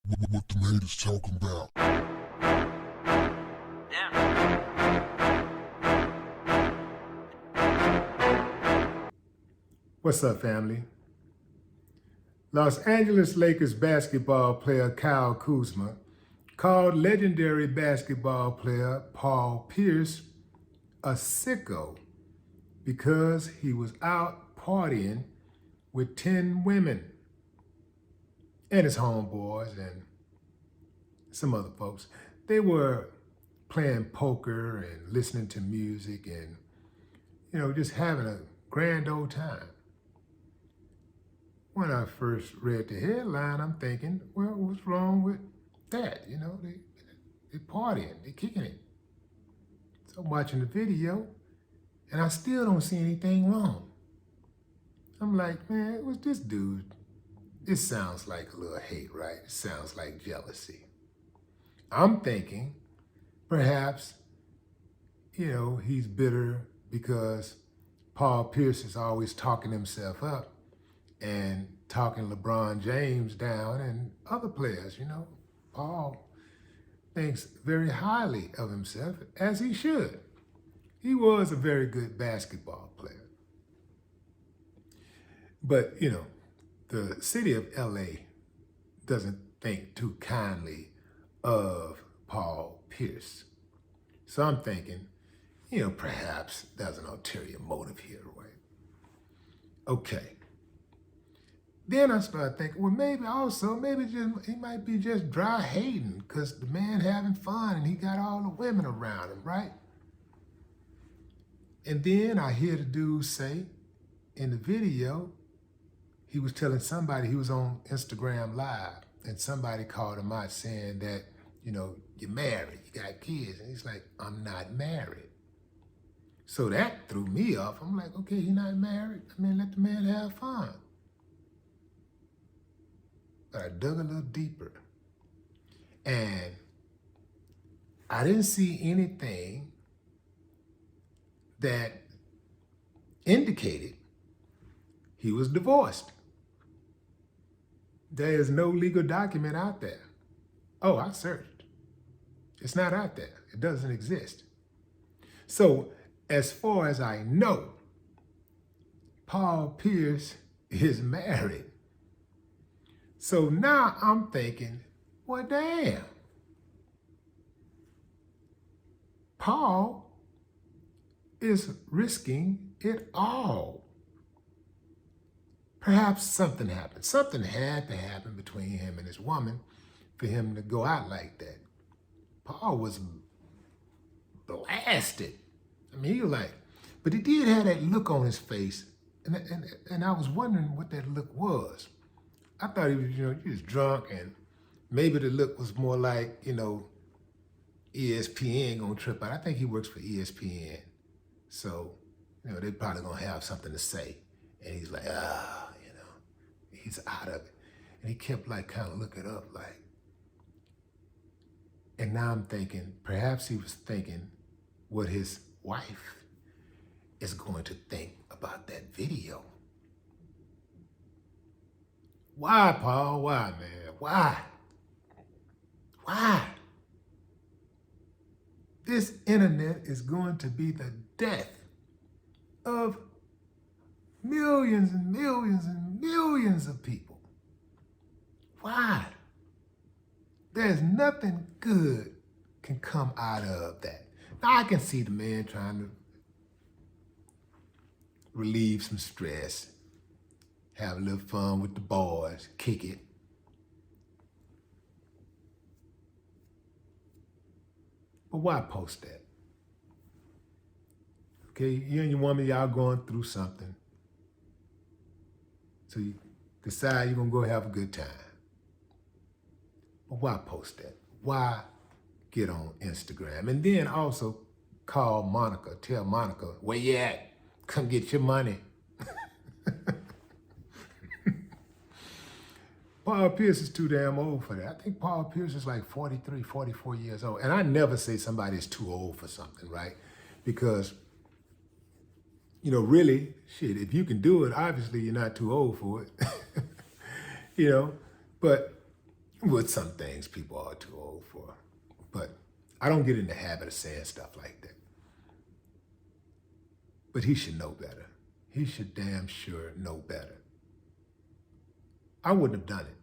What the haters talking about? What's up, family? Los Angeles Lakers basketball player Kyle Kuzma called legendary basketball player Paul Pierce a sicko because he was out partying with 10 women and his homeboys and some other folks. They were playing poker and listening to music and, just having a grand old time. When I first read the headline, I'm thinking, well, what's wrong with that? They partying, they kicking it. So I'm watching the video, and I still don't see anything wrong. I'm like, man, what's this dude? This sounds like a little hate, right? It sounds like jealousy. I'm thinking, perhaps, he's bitter because Paul Pierce is always talking himself up and talking LeBron James down and other players. Paul thinks very highly of himself, as he should. He was a very good basketball player. But, the city of LA doesn't think too kindly of Paul Pierce. So I'm thinking, perhaps there's an ulterior motive here, right? Okay. Then I started thinking, well, maybe he might be just dry hating because the man having fun and he got all the women around him, right? And then I hear the dude say in the video, he was telling somebody, he was on Instagram Live, and somebody called him out saying that, you're married, you got kids. And he's like, I'm not married. So that threw me off. I'm like, okay, he's not married. Let the man have fun. But I dug a little deeper, and I didn't see anything that indicated he was divorced. There is no legal document out there. Oh, I searched. It's not out there. It doesn't exist. So as far as I know, Paul Pierce is married. So now I'm thinking, well, damn. Paul is risking it all. Perhaps something happened. Something had to happen between him and his woman for him to go out like that. Paul was blasted. He was like, but he did have that look on his face. And I was wondering what that look was. I thought he was, he was drunk, and maybe the look was more like, ESPN gonna trip out. I think he works for ESPN. So, they probably gonna have something to say. And he's like, he's out of it. And he kept kind of looking up and now I'm thinking, perhaps he was thinking what his wife is going to think about that video. Why, Paul? Why, man? Why? Why? This internet is going to be the death of millions and millions and millions of people. Why? There's nothing good can come out of that. Now I can see the man trying to relieve some stress, have a little fun with the boys, kick it. But why post that? Okay, you and your woman, y'all going through something. So you decide you're gonna go have a good time. But why post that? Why get on Instagram? And then also call Monica, tell Monica, where you at? Come get your money. Paul Pierce is too damn old for that. I think Paul Pierce is like 43, 44 years old. And I never say somebody's too old for something, right? Because, really, shit, if you can do it, obviously you're not too old for it. But With some things people are too old for. But I don't get in the habit of saying stuff like that. But he should know better. He should damn sure know better. I wouldn't have done it.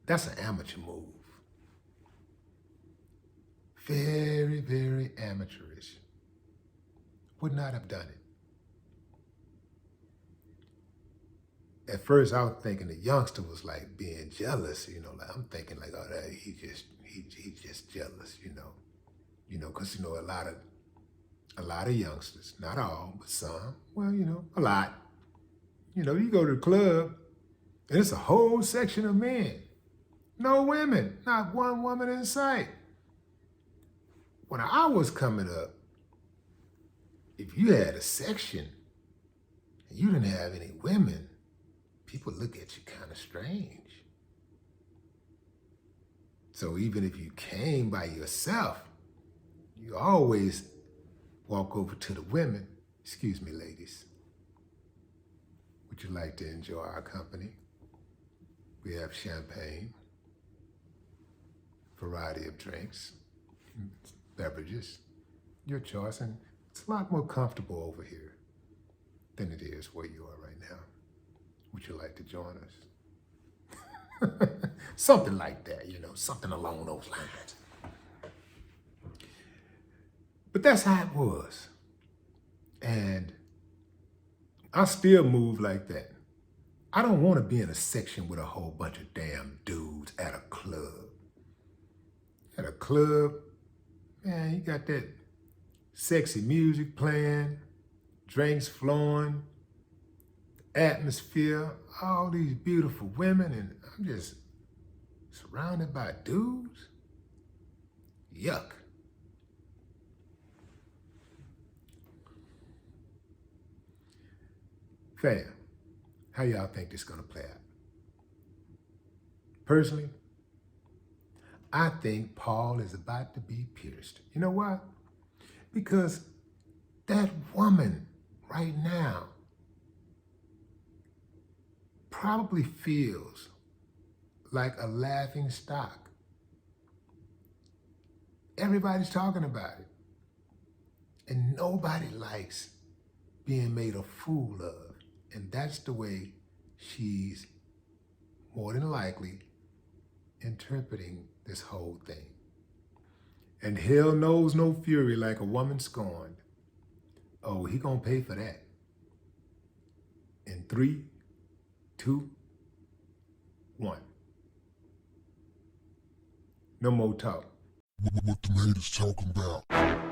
That's an amateur move. Very, very amateurish. Would not have done it. At first, I was thinking the youngster was like being jealous, like I'm thinking like, oh, he just jealous, because a lot of youngsters, not all, but some, well, a lot. You go to the club and it's a whole section of men. No women, not one woman in sight. When I was coming up, if you had a section and you didn't have any women, people look at you kind of strange. So even if you came by yourself, you always walk over to the women. Excuse me, ladies. Would you like to enjoy our company? We have champagne, variety of drinks, beverages, your choice, and it's a lot more comfortable over here than it is where you are right now. Would you like to join us? Something like that, something along those lines. But that's how it was. And I still move like that. I don't want to be in a section with a whole bunch of damn dudes at a club. At a club, man, you got that sexy music playing, drinks flowing, the atmosphere, all these beautiful women, and I'm just surrounded by dudes. Yuck. Fam, how y'all think this is gonna play out? Personally, I think Paul is about to be pierced. You know why? Because that woman right now probably feels like a laughing stock. Everybody's talking about it. And nobody likes being made a fool of. And that's the way she's more than likely interpreting this whole thing. And hell knows no fury like a woman scorned. Oh, he gonna pay for that. In 3, 2, 1. No more talk. What the haters talking about?